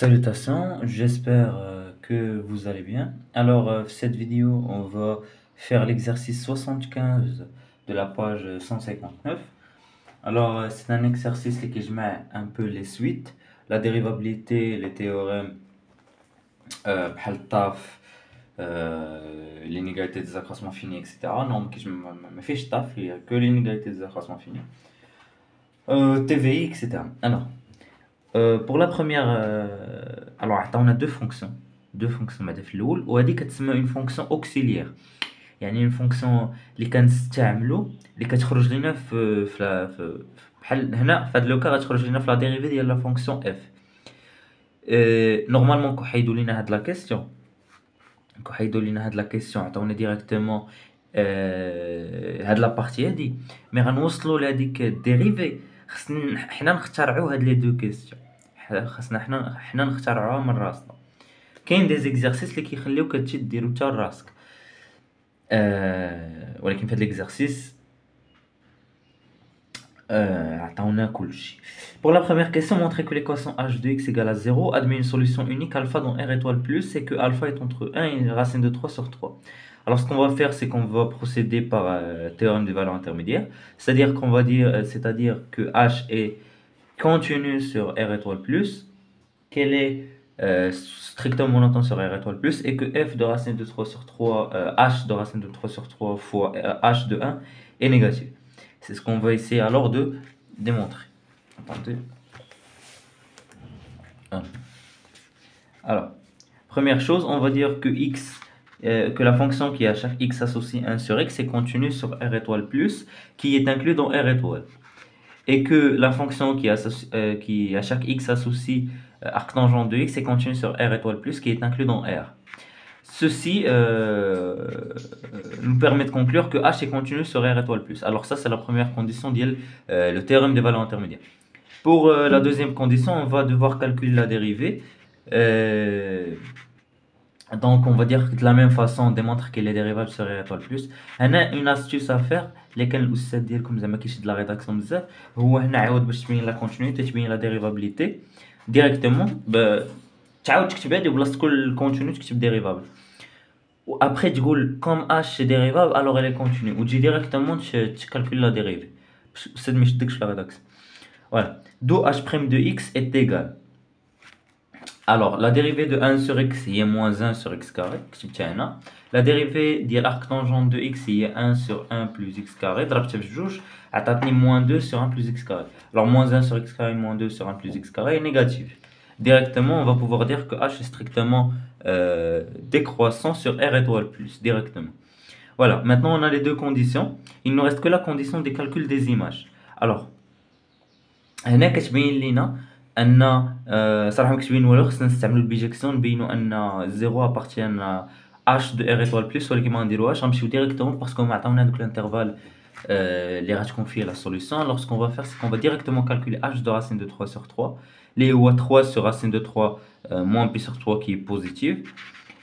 Salutations, j'espère que vous allez bien. Alors, cette vidéo, on va faire l'exercice 75 de la page 159. Alors, c'est un exercice qui je mets un peu les suites, la dérivabilité, les théorèmes, بحال الطاف, l'inégalité des accroissements finis, etc. Non, ما فيش طاف, il y a que l'inégalité des accroissements finis. TVI, etc. Alors, pour la première, alors on a deux fonctions ماذا في الاول وهذه كتسمى une fonction auxiliaire. يعني une fonction اللي كنستعملو اللي كتخرج لنا في بحال هنا في هذا لو كا غتخرج لنا في لا ديريفي ديال لا فونكسيون اف. نورمالمون كنحيدوا لينا هاد لا كيسيون عطاونا ديريكتومون هاد لا بارتي هادي مي غنوصلوا لهاديك الديريفي. خصنا حنا نخترعوا هاد لي دو كيسيون، خاصنا حنا نخترعوها من راسنا. كاين دي زيكزارسيس اللي كيخليوك هادشي ديرو حتى لراسك، ولكن في هاد ليكزارسيس عطاونا كلشي. Pour la première question, montrer que l'équation h de x égale à 0 admet une solution unique alpha dont r étoile plus et que alpha est entre 1 et racine de 3 sur 3. Alors ce qu'on va faire, c'est qu'on va procéder par théorème des valeurs intermédiaires, c'est-à-dire qu'on va dire, c'est-à-dire que h est continu sur r étoile plus, qu'elle est strictement monotone sur r étoile plus et que f de racine de 3 sur 3, h de racine de 3 sur 3 fois h de 1 est négatif. C'est ce qu'on va essayer alors de démontrer. Attendez. Alors, première chose, on va dire que x, que la fonction qui à chaque x associe 1 sur x est continue sur r étoile plus, qui est inclus dans r étoile. Et que la fonction qui à chaque x associe arctangent de x est continue sur r étoile plus, qui est inclus dans r. Ceci nous permet de conclure que h est continu sur r étoile plus. Alors ça, c'est la première condition le théorème des valeurs intermédiaires. Pour la deuxième condition, on va devoir calculer la dérivée. Donc on va dire que de la même façon, on démontre qu'elle est dérivable sur r étoile plus. On a une astuce à faire, lesquelles الأستاذ ديالكم زعما كيشد la rédaction بزاف، هو هنا عاود باش تبين la continuité تبين la dérivabilité directement تعاود تكتب هادي بلاصة كل continu تكتب dérivable. Après تقول comme h est dérivable alors elle est continue وتجي directement تكالكولي la dérivée باش الأستاذ ما يشدكش في la rédaction. Voilà. D'où h' de x est égal. Alors, la dérivée de 1 sur x est moins 1 sur x carré. La dérivée de l'arctangente de x est 1 sur 1 plus x carré. Moins 2 sur 1 plus x carré. Alors, moins 1 sur x carré, moins 2 sur 1 plus x carré est négatif. Directement, on va pouvoir dire que h est strictement décroissant sur r étoile plus. Directement. Voilà. Maintenant, on a les deux conditions. Il ne nous reste que la condition des calculs des images. Alors, هنا كتبين لينا ان صراحه مكتبين والو، خصنا نستعملوا البيجيكسيون نبينوا ان 0 ابارتيان h de r étoile plus، ولكن ما نديروهاش، غنمشيو ديريكتومون باسكو ما عطاونا دوك الانترفال اللي غتكون فيه la solution. Alors ce qu'on va faire, c'est qu'on va directement calculer h de racine de 3 sur 3 اللي هو 3 sur racine de 3 moins pi sur 3 qui est positive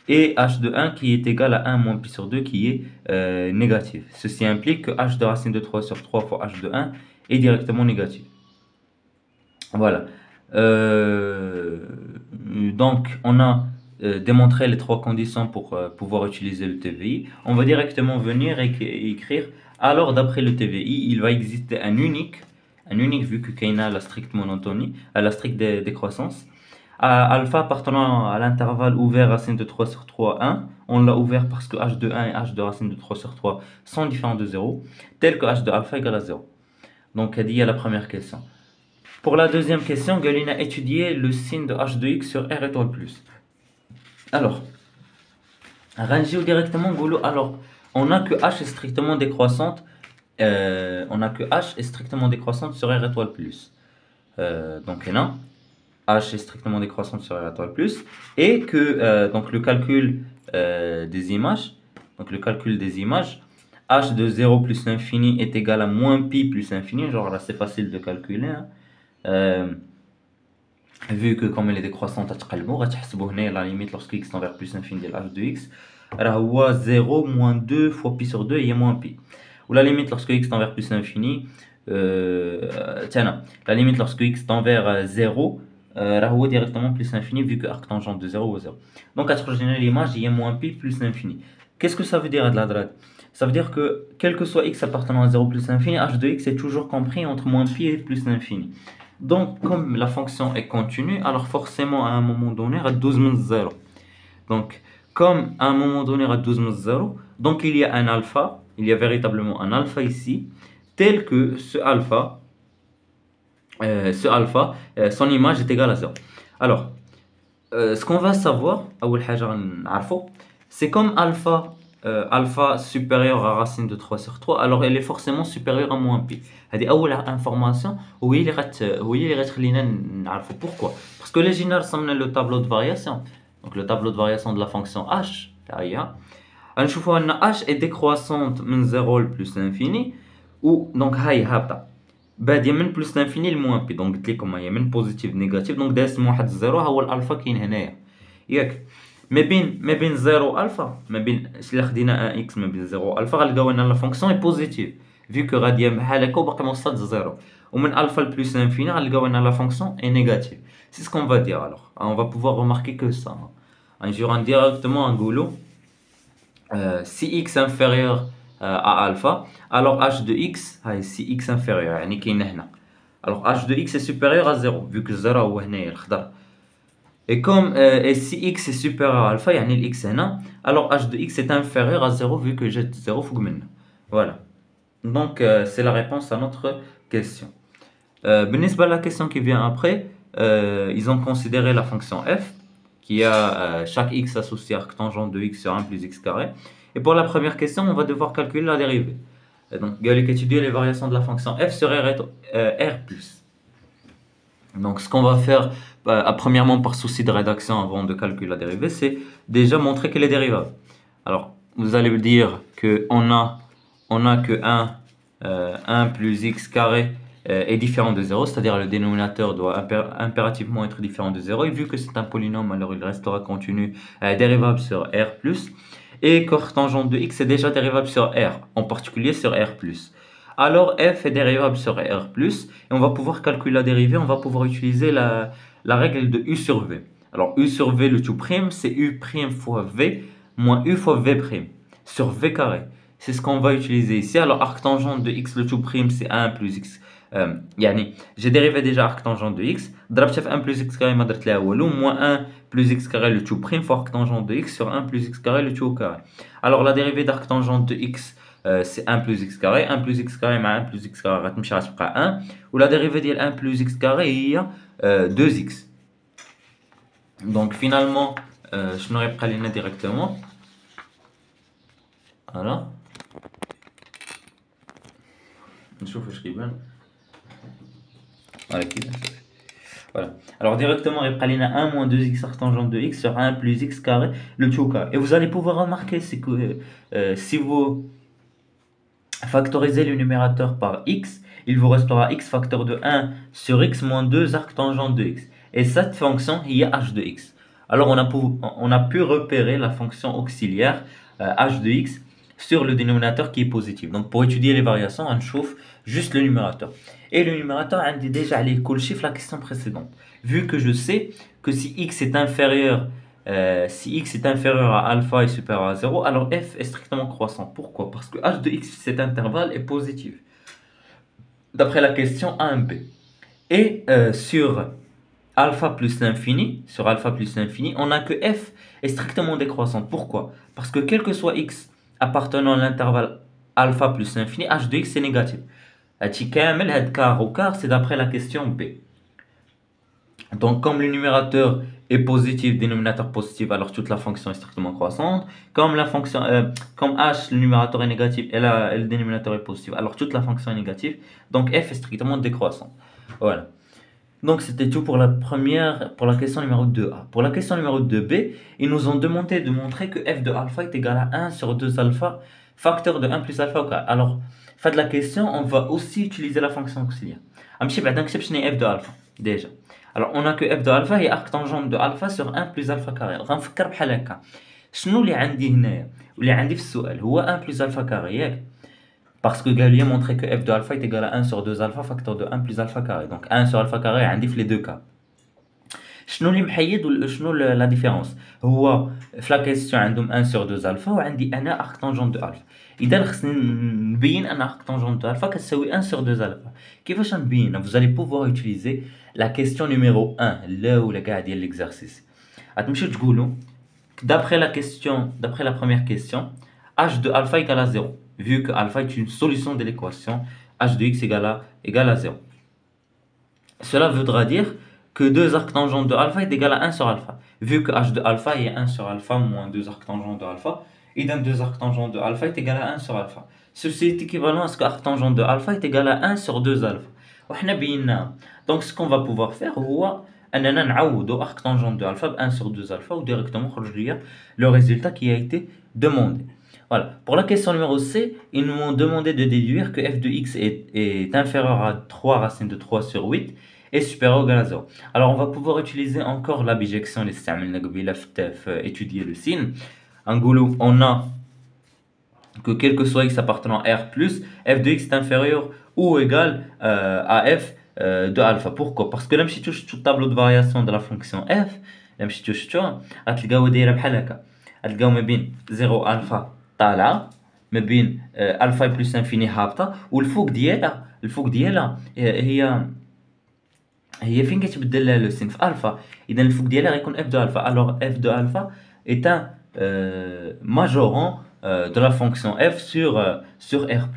et h de 1 qui est égal à 1 moins pi sur 2 qui est négatif. Ceci implique que h de racine de 3 sur 3 fois h de 1 est directement négatif. Voilà. Donc, on a démontré les trois conditions pour pouvoir utiliser le TVI. On va directement venir et écrire. Alors, d'après le TVI, il va exister un unique vu que qu'il a la stricte monotonie, la stricte décroissance. Alpha appartenant à l'intervalle ouvert racine de 3 sur 3, 1. On l'a ouvert parce que h de 1 et h de racine de 3 sur 3 sont différents de 0, tel que h de alpha égale à 0. Donc, il y a la première question. Pour la deuxième question, Galina a étudié le signe de h de x sur r étoile plus. Alors, Rangiou directement, alors, on a que h est strictement décroissante. Sur r étoile plus. Donc là, h est strictement décroissante sur r étoile plus, et que donc le calcul des images, h de 0 plus l'infini est égal à moins pi plus l'infini. Genre là, c'est facile de calculer. Hein. Vu que comme elle est décroissante la limite lorsque x tend vers plus infini de h de x هو 0 moins 2 fois pi sur 2 et moins pi, ou la limite lorsque x tend vers plus l'infini la limite lorsque x tend vers 0 راه هو directement plus l'infini vu que arc tangent de 0 ou 0. Donc, à trouver l'image, il y a moins pi plus l'infini. Qu'est-ce que ça veut dire, Adladrat? Ça veut dire que, quel que soit x appartenant à 0 plus l'infini, h de x est toujours compris entre moins pi et plus l'infini. Donc, comme la fonction est continue, alors forcément, à un moment donné, à 12 من 0. Donc, comme à un moment donné, à 12 من 0, donc il y a un alpha, il y a véritablement un alpha ici, tel que ce alpha, son image est égale à 0. Alors, ce qu'on va savoir, c'est comme alpha, alpha supérieur à racine de 3 sur 3, alors elle est forcément supérieure à moins pi. C'est la information où il est. Pourquoi? Parce que les génères sont le tableau de variation. Donc le tableau de variation de la fonction h, h est décroissante de 0 plus l'infini, ou donc باديه من بلس لانفيني لموان بي. دونك قلت لكم هي من بوزيتيف نيجاتيف. دونك داز من واحد الزيرو، ها هو الالفا كاين هنايا ياك. ما بين زيرو الفا، ما بين الا خدينا ان اكس ما بين زيرو والفا غنلقاو ان لا فونكسيون اي بوزيتيف فيكو غاديه بحال هكا وباقي ما وصلت لزيرو. ومن الفا لبلس لانفيني غنلقاو ان لا فونكسيون اي نيجاتيف. سي سكون فا دير. الوغ on va pouvoir remarquer que ça. غنجيو directement نقولوا si x inférieur à alpha, alors h de x, si x inférieur, alors h de x est supérieur à 0, vu que 0 est là. Et comme si x est supérieur à alpha, x est là, alors h de x est inférieur à 0, vu que j'ai 0 fugmen. Voilà. Donc c'est la réponse à notre question. La question qui vient après, ils ont considéré la fonction f, qui a chaque x associé à arctangente de x sur 1 plus x carré. Et pour la première question, on va devoir calculer la dérivée. Et donc, Gallic étudier les variations de la fonction f sur R+. Donc, ce qu'on va faire, premièrement par souci de rédaction avant de calculer la dérivée, c'est déjà montrer qu'elle est dérivable. Alors, vous allez me dire qu'on a que 1 plus x carré est différent de 0, c'est-à-dire le dénominateur doit impérativement être différent de 0. Et vu que c'est un polynôme, alors il restera continu dérivable sur R+. Et cotangente de x est déjà dérivable sur R, en particulier sur R+. Alors f est dérivable sur R+, et on va pouvoir calculer la dérivée, on va pouvoir utiliser la règle de U sur V. Alors U sur V, le tout prime, c'est U prime fois V moins U fois V prime, sur V carré. C'est ce qu'on va utiliser ici. Alors arctangente de x, le tout prime, c'est 1 plus x. J'ai dérivé déjà arctangente de x, ضربتها في 1 plus x carré ما درت لها والو, moins 1 plus x carré le tout prime fois arctangente de x sur 1 plus x carré le tout carré. Alors la dérivée d'arctangente de x, c'est 1 plus x carré. 1 plus x carré مع 1 plus x carré غتمشي غتبقى 1, ou la dérivée ديال 1 plus x carré هي 2x. Donc finalement شنو غيبقى لنا directement, voilà نشوف واش كيبان. Voilà. Alors directement, il y a 1 moins 2x arctangente de x sur 1 plus x carré, le tout carré. Et vous allez pouvoir remarquer, c'est que si vous factorisez le numérateur par x, il vous restera x facteur de 1 sur x moins 2 arctangente de x. Et cette fonction, il y a h de x. Alors on a pu repérer la fonction auxiliaire h de x sur le dénominateur qui est positif. Donc pour étudier les variations, on chauffe juste le numérateur. Et le numérateur, on a déjà les cool chiffres la question précédente. Vu que je sais que si x est inférieur à alpha et supérieur à 0, alors f est strictement croissant. Pourquoi? Parce que h de x, cet intervalle, est positif. D'après la question A1b. Et sur alpha plus l'infini, on a que f est strictement décroissante. Pourquoi? Parce que quel que soit x appartenant à l'intervalle alpha plus l'infini, h de x est négatif. Quart au quart, c'est d'après la question B. Donc comme le numérateur est positif, dénominateur positif, alors toute la fonction est strictement croissante. Comme comme h, le numérateur est négatif et le dénominateur est positif, alors toute la fonction est négative. Donc f est strictement décroissant. Voilà. Donc c'était tout pour la question numéro 2A. Pour la question numéro 2B, ils nous ont demandé de montrer que f de alpha est égal à 1 sur 2 alpha, facteur de 1 plus alpha au carré. Alors, fait de la question, on va aussi utiliser la fonction auxiliaire. f de alpha, déjà. Alors, on a que f de alpha est arctangente de alpha sur 1 plus alpha carré. غنفكر بحال هكا. شنو اللي عندي هنايا واللي عندي في السؤال هو 1 plus alpha carré, ياك. Parce que Galien montrait que f de alpha est égal à 1 sur 2 alpha facteur de 1 plus alpha carré. Donc 1 sur alpha carré عندي في les deux cas. شنو اللي محيد شنو لا ديفيرونس؟ هو في لا كيسيون عندهم 1 sur 2 الفا وعندي انا ارك طونجون دو الفا. اذا خصني نبين ان ارك طونجون دو الفا كتساوي 1 sur 2 الفا. كيفاش نبين؟ vous allez pouvoir utiliser la question numéro 1 الاولى كاع ديال ليكزارسيس. غتمشيو تقولوا d'après la question, d'après la première question, h de alpha égale à 0, vu que alpha est une solution de l'équation h de x égale à 0. Cela voudra dire que 2 arctangentes de alpha est égal à 1 sur alpha. Vu que h de alpha est 1 sur alpha moins 2 arctangentes de alpha, et d'un 2 arctangentes de alpha est égal à 1 sur alpha. Ceci est équivalent à ce que arctangente de alpha est égal à 1 sur 2 alpha. Donc ce qu'on va pouvoir faire, c'est نعوضوا arctangente de alpha 1 sur 2 alpha ou directement le résultat qui a été demandé. Voilà. Pour la question numéro C, ils nous ont demandé de déduire que f de x est inférieur à 3 racine de 3 sur 8 et supérieur ou égal à 0. Alors on va pouvoir utiliser encore la bijection, étudier le signe. On a que quel que soit x appartenant à R+, f de x est inférieur ou égal à f de alpha. Pourquoi? Parce que là, si tu touches tout tableau de variation de la fonction f, là, si tu touches, tu vas dire que 0 alpha طالعه ما بين الفا بلس انفيني هابطه والفوق ديالها هي فين كتبدل لو سين في الفا. اذا الفوق ديالها غيكون اف دو الفا. الوغ اف دو الفا est un majorant de la fonction f sur r+.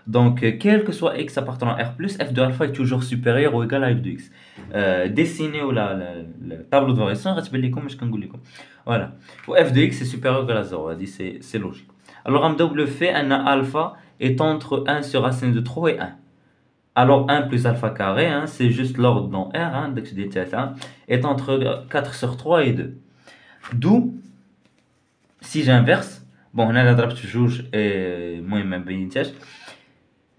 Donc quel que soit x appartenant à r+, f de alpha est toujours supérieur ou égal à f de x. Dessinez le tableau de variation غتبان لكم اش كنقول لكم. Voilà. Ou f de x est supérieur ou égal à 0. C'est logique. Alors, on le fait, un alpha est entre 1 sur racine de 3 et 1. Alors, 1 plus alpha carré, hein, c'est juste l'ordre dans R, hein, est entre 4 sur 3 et 2. D'où, si j'inverse, bon, on a la drape juge et moi,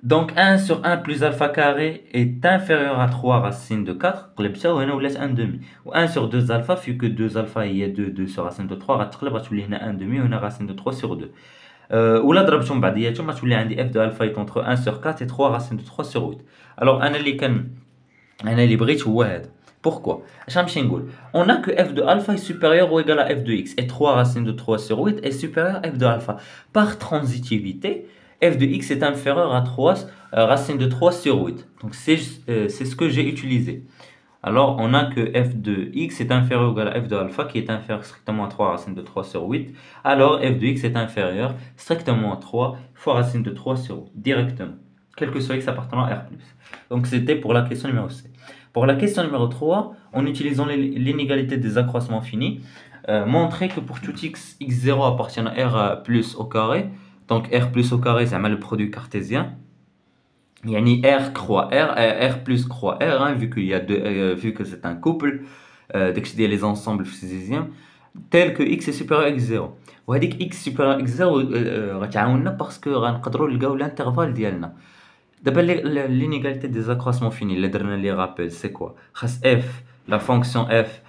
donc 1 sur 1 plus alpha carré est inférieur à 3 racine de 4. On laisse 1 demi. Ou 1 sur 2 alpha, vu que 2 alpha il y a 2 sur racine de 3, on a 1 demi, on a racine de 3 sur 2. Ou la draption بعدياتهم غتولي عندي f de alpha est entre 1 sur 4 et 3 racine de 3 sur 8. Alors انا اللي بغيت هو هذا. Pourquoi? اش غنمشي نقول on a que f de alpha est supérieur ou égal à f de x et 3 racine de 3 sur 8 est supérieur à f de alpha. Par transitivité, f de x est inférieur à 3 racine de 3 sur 8. Donc c'est ce que j'ai utilisé. Alors, on a que f de x est inférieur ou égal à f de alpha qui est inférieur strictement à 3 racine de 3 sur 8. Alors, f de x est inférieur strictement à 3 fois racine de 3 sur 8, directement, quel que soit x appartenant à R+. Donc, c'était pour la question numéro C. Pour la question numéro 3, en utilisant l'inégalité des accroissements finis, montrer que pour tout x, x0 appartient à R plus au carré, donc R plus au carré, c'est le produit cartésien. Yani R croix R plus croix R, hein, vu que c'est un couple, d'excéder les ensembles physiques, tel que x est supérieur à x0. Ou x supérieur à x0, parce que l'intervalle ديالنا. D'abord l'inégalité des accroissements finis, les rappels, c'est quoi? F, la fonction f,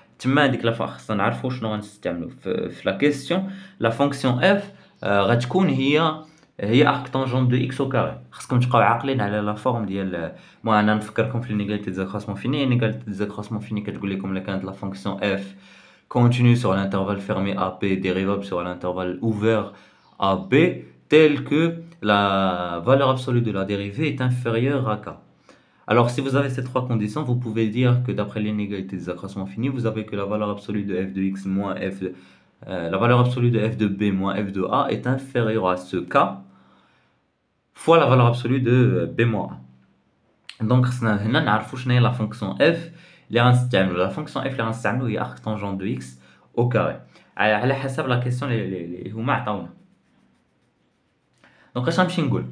la question, la fonction f, هي arctangente de x au carré. خاصكم تبقاو عاقلين على لا فورم ديال انا نفكركم في l'inégalité des accroissements finis. l'inégalité des accroissements finis كتقول لكم الا كانت la fonction f continue sur l'intervalle fermé AP dérivable sur l'intervalle ouvert AB tel que la valeur absolue de la dérivée est inférieure à k. Alors si vous avez ces trois conditions, vous pouvez dire que d'après l'inégalité des accroissements finis, vous avez que la valeur absolue de f de x moins f de la valeur absolue de f de b moins f de a est inférieure à ce k fois la valeur absolue de b moins a. Donc هنا نعرفوا شنو هي la fonction f اللي غنستعملوا. La fonction f اللي غنستعملوا هي arctangente de x au carré على حسب la question اللي هما عطاونا. Donc اش غنمشي نقول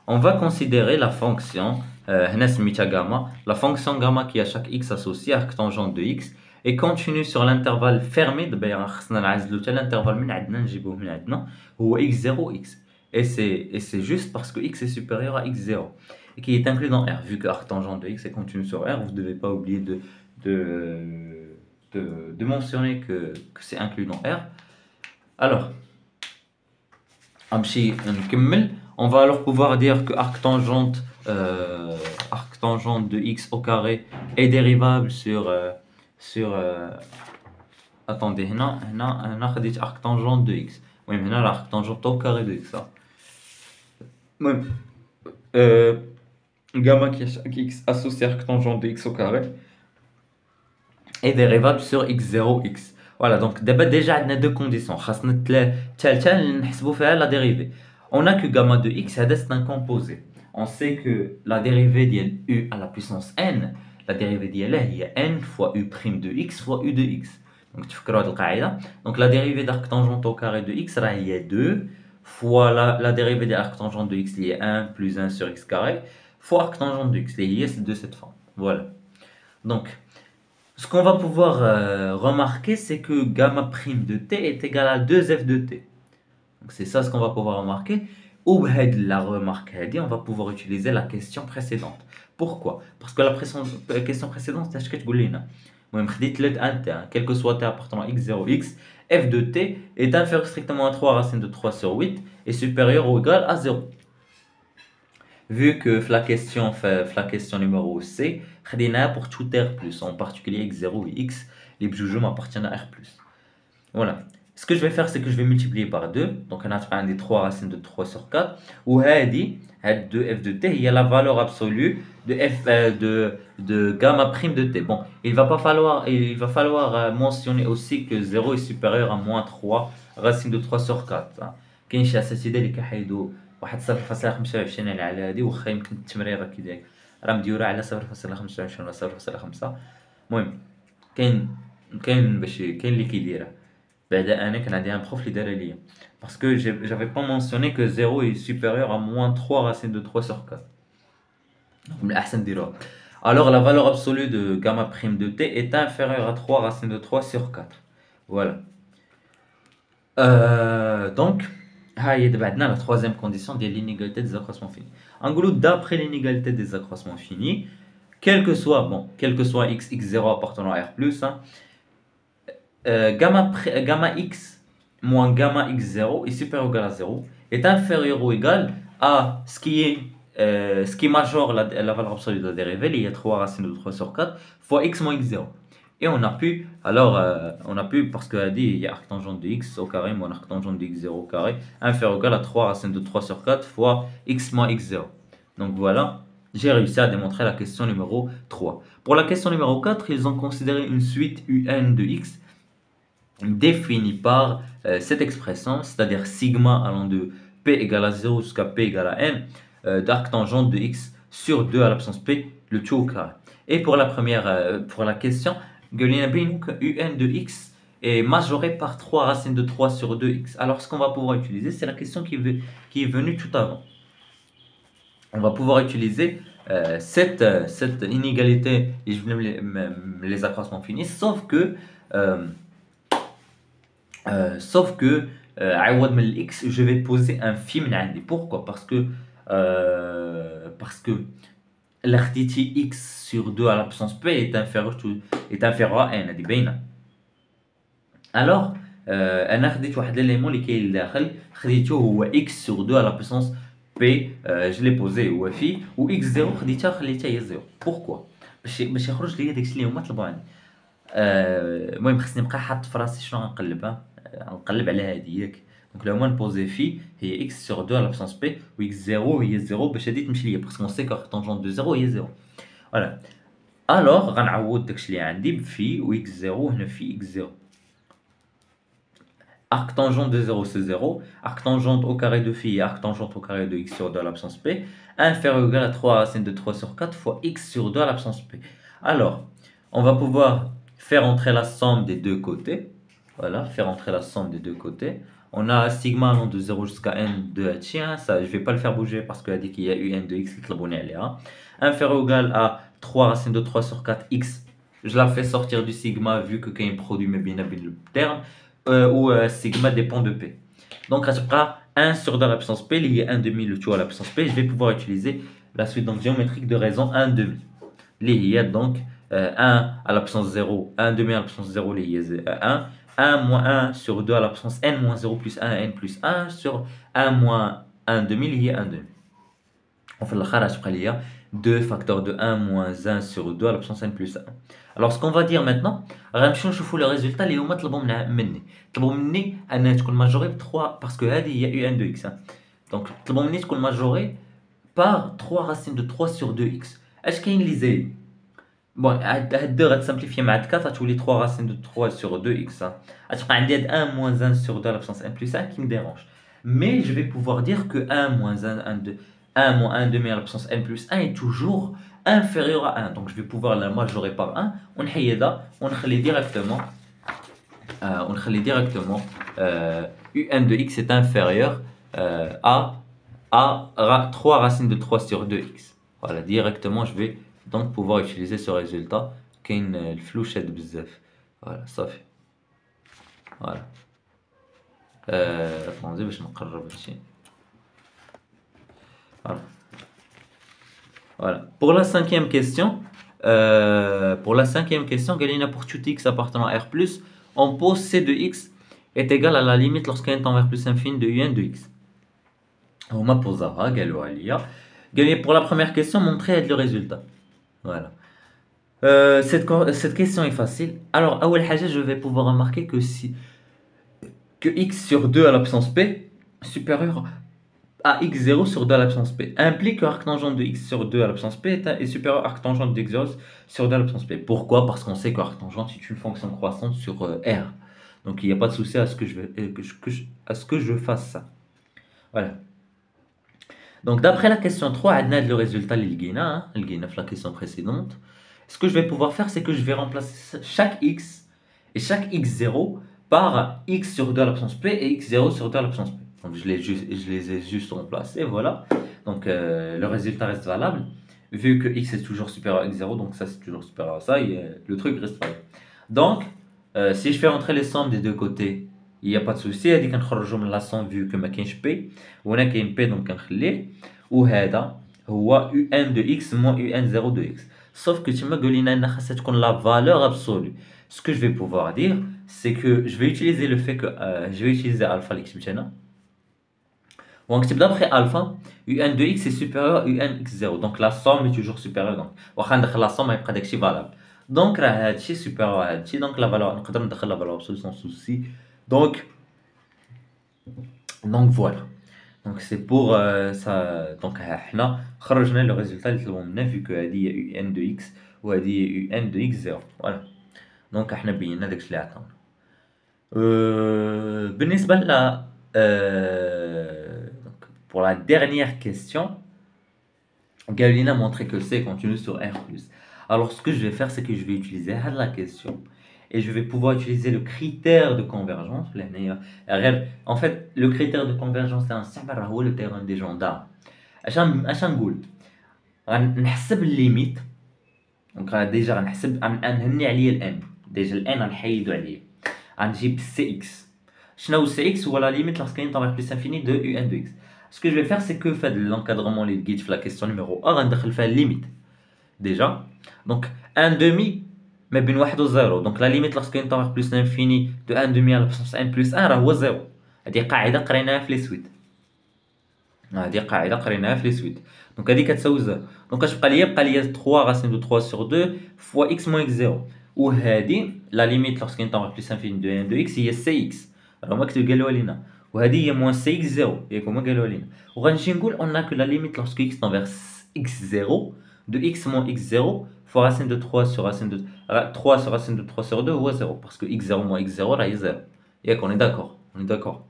on va considérer la fonction هنا سميتها gamma, la fonction gamma qui a chaque x associé arctangente de x et continue sur l'intervalle fermé. دابا خصنا نعزلو حتى l'intervalle من عندنا نجيبوه من عندنا هو x0 x et c'est juste parce que x est supérieur à x0 et qui est inclus dans R. Vu que arctangente de x est continue sur R, vous ne devez pas oublier de mentionner que c'est inclus dans R. Alors on va alors pouvoir dire que arctangente de x au carré est dérivable sur attendez هنا خديت arc tangent de x. المهم هنا راه arc tangent au carré de x. المهم gamma qui x associé arc tangent de x au carré est dérivable sur x0 x. Voilà, donc d'abord déjà on a deux conditions. خاصنا الثالثه نحسبوا فيها la dérivée. On a que gamma de x c'est un composé. On sait que la dérivée ديال u à la puissance n, la dérivée ديالها هي n fois u' de x fois u de x. Donc تفكروا هذه القاعده. Donc la dérivée d'arc tangent au carré de x راه هي 2 fois la dérivée de arc tangent de x qui est 1 plus 1 sur x carré fois arc tangent de x qui est de cette forme. Voilà. Donc ce qu'on va pouvoir remarquer, c'est que gamma prime de t est égal à 2f de t. Donc c'est ça ce qu'on va pouvoir remarquer. Ou la remarque, on va pouvoir utiliser la question précédente. Pourquoi? Parce que la question précédente, c'est ce que tu dis là. Quel que soit t appartenant à x0, x, f de t est inférieur strictement à 3 racine de 3 sur 8 et supérieur ou égal à 0. Vu que la question numéro C, pour tout R+, en particulier x0 et x, les bjoujoum appartiennent à R+. Voilà. Ce que je vais faire, c'est que je vais multiplier par 2. Donc, on a des 3 racines de 3 sur 4. Ou de f de t, il y a la valeur absolue de f de gamma prime de t. Bon, il va falloir mentionner aussi que 0 est supérieur à moins 3 racines de 3 sur 4. كاين شي اساتذه اللي كيحيدوا واحد 0.25 على هادي واخا يمكن التمريره كي داير راه مديوره على 0.25 ولا 0.5. المهم كاين باش كاين اللي كيديرها. بعدا انا كان عندي ان بروف اللي دارها ليا باسكو j'avais pas mentionné que 0 est supérieur à moins 3 racines de 3 sur 4. Donc من الاحسن ديروها. Alors la valeur absolue de gamma prime de t est inférieure à 3 racines de 3 sur 4. Voilà. Donc la troisième condition de l'inégalité des accroissements finis. En gros, d'après l'inégalité des accroissements finis, quel que soit x, x0 appartenant à R+, gamma x moins gamma x0 est supérieur ou égal à 0, est inférieur ou égal à ce qui majore la valeur absolue de la dérivée, il y a 3 racines de 3 sur 4, fois x moins x0. Et on a pu, parce qu'il y a arc tangent de x au carré moins arc tangent de x0 au carré, inférieur ou égal à 3 racines de 3 sur 4 fois x moins x0. Donc voilà, j'ai réussi à démontrer la question numéro 3. Pour la question numéro 4, ils ont considéré une suite un de x définie par cette expression, c'est-à-dire sigma allant de p égale à 0 jusqu'à p égale à n, d'arc tangent de x sur 2 à la puissance p, le tout au carré. Et pour la question, un de x est majoré par 3 racines de 3 sur 2x. Alors ce qu'on va pouvoir utiliser, c'est la question qui est venue tout avant. On va pouvoir utiliser cette inégalité, les accroissements finis, sauf que عوض من x, je vais poser un phi من عندي. Pourquoi? Parce que l'article x sur 2 à la puissance p est inférieur à n. هذه باينه. Alors انا خديت واحد l'élément اللي كاين لداخل خديته هو x sur 2 à la puissance p, je l'ai posé هو phi و x0 خليتها هي 0. Pourquoi? باش يخرج لي داكشي اللي هما طلبوا عندي. المهم خصني نبقى حاط في راسي شنو غنقلب. نقلب على هذه ياك. Donc le moins posé phi est x sur 2 à la puissance p ou x0 est 0 باش هادي تمشي ليا parce qu'on sait que tangente de 0 est 0. Voilà. Alors غنعوض داكشي اللي عندي بفي و x0 هنا في x0. Arc tangente de 0 c'est 0, arc tangente au carré de phi et arc tangente au carré de x sur 2 à la puissance p, inférieur ou égal à 3 racines de 3 sur 4 fois x sur 2 à la puissance p. Alors, on va pouvoir faire entrer la somme des deux côtés. Voilà, faire entrer la somme des deux côtés. On a sigma allant de 0 jusqu'à n de h1, ça je vais pas le faire bouger parce qu'il a dit qu'il y a un de x qui est inférieur ou égal à 3 racines de 3 sur 4 x. Je la fais sortir du sigma vu que quand il produit mes binables termes, où sigma dépend de p. Donc ça sera 1 sur 2 à la puissance p, il y a 1 demi le tout à la puissance p. Je vais pouvoir utiliser la suite donc géométrique de raison 1 demi. Il y a donc 1 à la puissance 0, 1 demi à la puissance 0, il y a 1 moins 1 sur 2 à la puissance n moins 0 plus 1 n plus 1 sur 1 moins 1 demi, il y a 1 demi. On fait le kharaj 2 facteur de 1 moins 1 sur 2 à la puissance n plus 1. Alors ce qu'on va dire maintenant, غنمشيو نشوفوا le résultat اللي هما طلبوا مني انها تكون ماجوري ب 3 parce que هذه هي un de x. Donc طلبوا مني تكون ماجوري par 3 racines de 3 sur 2x. اش كاين اللي زايد؟ بون هاد 2 غتسامبليفي مع 4 غتولي 3 racines de 3 sur 2x. غتبقى عندي هاد 1 moins 1 sur 2 à la puissance n plus 1 qui me dérange. Mais je vais pouvoir dire que 1 moins 1 moins 1 demi à la puissance n plus 1 est toujours inférieur à 1. Donc je vais pouvoir la majorer par 1. On ونخلي directement un de x est inférieur à 3 racines de 3 sur 2x. Voilà, directement je vais donc pouvoir utiliser ce résultat. كاين الفلو شاد بزاف. Voilà, صافي. Voilà. Attendez باش نقرب هادشي. Voilà. Voilà. Pour la cinquième question, قال لنا pour tout x appartenant à R+, on pose C de x est égal à la limite lorsqu'un tend vers plus infini de un de x. هما بوزاها قالوها ليا. قال لي pour la première question montrer le résultat. Voilà. Cette question est facile. Alors أول حاجة je vais pouvoir remarquer que x sur 2 à la puissance p supérieur à x0 sur 2 à la puissance p implique que arctangente de x sur 2 à la puissance p est supérieur à arctangente de x0 sur 2 à la puissance p. Pourquoi? Parce qu'on sait que arctangente est une fonction croissante sur R. Donc il n'y a pas de souci à ce que je fasse ça. Voilà. Donc d'après la question 3, on a le résultat de la question précédente. Ce que je vais pouvoir faire, c'est que je vais remplacer chaque x et chaque x0 par x sur 2 à la puissance p et x0 sur 2 à la puissance p. Donc je les ai juste remplacés, voilà. Donc le résultat reste valable. Vu que x est toujours supérieur à x0, donc ça c'est toujours supérieur à ça, et le truc reste valable. Donc si je fais rentrer les sommes des deux côtés, il n'y a pas de souci. هذه كنخرجوا من la somme vu que ما كاينش p وهنا كاين p donc كنخليه وهذا هو un de x moins un0 de x. Sauf que تما قال لنا ان خاصها تكون la valeur absolue. Ce que je vais pouvoir dire, c'est que je vais utiliser le fait que je vais utiliser alpha اللي كتبت هنا. ونكتب d'après alpha un de x est supérieur à un x0. Donc la somme est toujours supérieure. Donc واخا ندخل la somme يبقى داكشي valable. Donc راه هادشي supérieur à هادشي. Donc la valeur نقدر ندخل la valeur absolue sans souci. Donc voilà. Donc c'est pour ça. Donc حنا خرجنا le résultat اللي طلبوا منا vu que هذه un de x وهذه un de x0. Voilà. Donc احنا بينا داكشي اللي عطاونا. بالنسبة ل pour la dernière question, Galina montrait que C continue sur R+. Alors ce que je vais faire, c'est que je vais utiliser la question et je vais pouvoir utiliser le critère de convergence. En fait, le critère de convergence c'est un le théorème des gendarmes. اش نقول غنحسب الليميت. دونك ديجا غنحسب غنهني عليا الان ديجا الان غنحيدو عليا غنجيب سي اكس. شنو سي اكس؟ هو لا ليميت lorsqu'un tend vers plus infini de un de x. Ce que je vais faire, c'est que fait l'encadrement les guides la question numéro 1 غندخل فيها limite déjà. Donc 1 demi mais بين 1 و 0. Donc la limite lorsqu'un tend vers plus l'infini de 1 demi à la puissance n plus 1 راه هو 0. هذه قاعده قريناها في لي سويت. Donc هذه كتساوي 0. Donc اش بقى ليا 3 racine de 3 sur 2 fois x moins x0. وهذه la limite lorsqu'un tend vers plus infini de 1 de x هي cx. راه هما قالوها لينا. وهذه هي moins cx0 ياك هما قالوها لينا. وغنمشي نقول on a que la limite lorsque x tend vers x0 de x moins x0 fois racine de 3 sur racine de 3 sur racine de 3 sur 2 هو 0 parce que x0 moins x0 راه هي 0. ياك on est d'accord.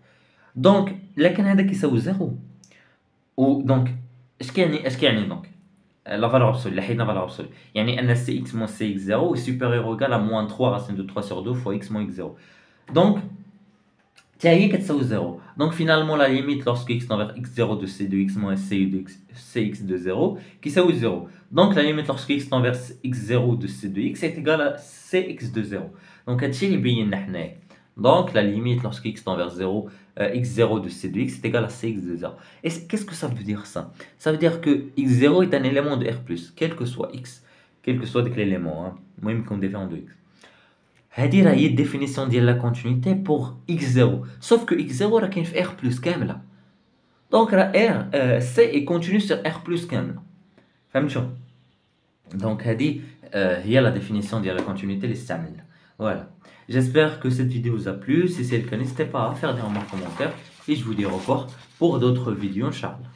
Donc لكن هذا كيساوي 0. و دونك اش كيعني دونك لا فالور ابسولي اللي حيدنا فالور ابسولي يعني ان سي اكس موان سي اكس 0 سوبيريور او ايغال ا موان 3 راسين دو 3 sur 2 fois x moins x 0. دونك حتى هي كتساوي 0. دونك فينالمون لا ليميت لورسك x tend vers x0 de c de x moins cx de 0 كيساوي 0. دونك لا ليميت لورسك x tend vers x0 de c de x est égal à cx de 0. دونك هادشي اللي بينا حنايا. Donc la limite lorsque x tend vers 0, x0 de c de x est égal à cx de 0. Et qu'est-ce que ça veut dire ça? Ça veut dire que x0 est un élément de R+, quel que soit x, quel que soit l'élément, même qu'on défend de x. هذه راهي الديفينيسيون ديال لا كونتينيتي pour x0. Sauf que x0 راه كاين في R+ كامله. Donc راه R C est continu sur R+ كامله. فهمت شو؟ Donc هذه هي la définition de la continuité اللي استعملنا. Voilà. J'espère que cette vidéo vous a plu. Si c'est le cas, n'hésitez pas à faire des remarques en commentaire et je vous dis au revoir pour d'autres vidéos, Inch'Allah.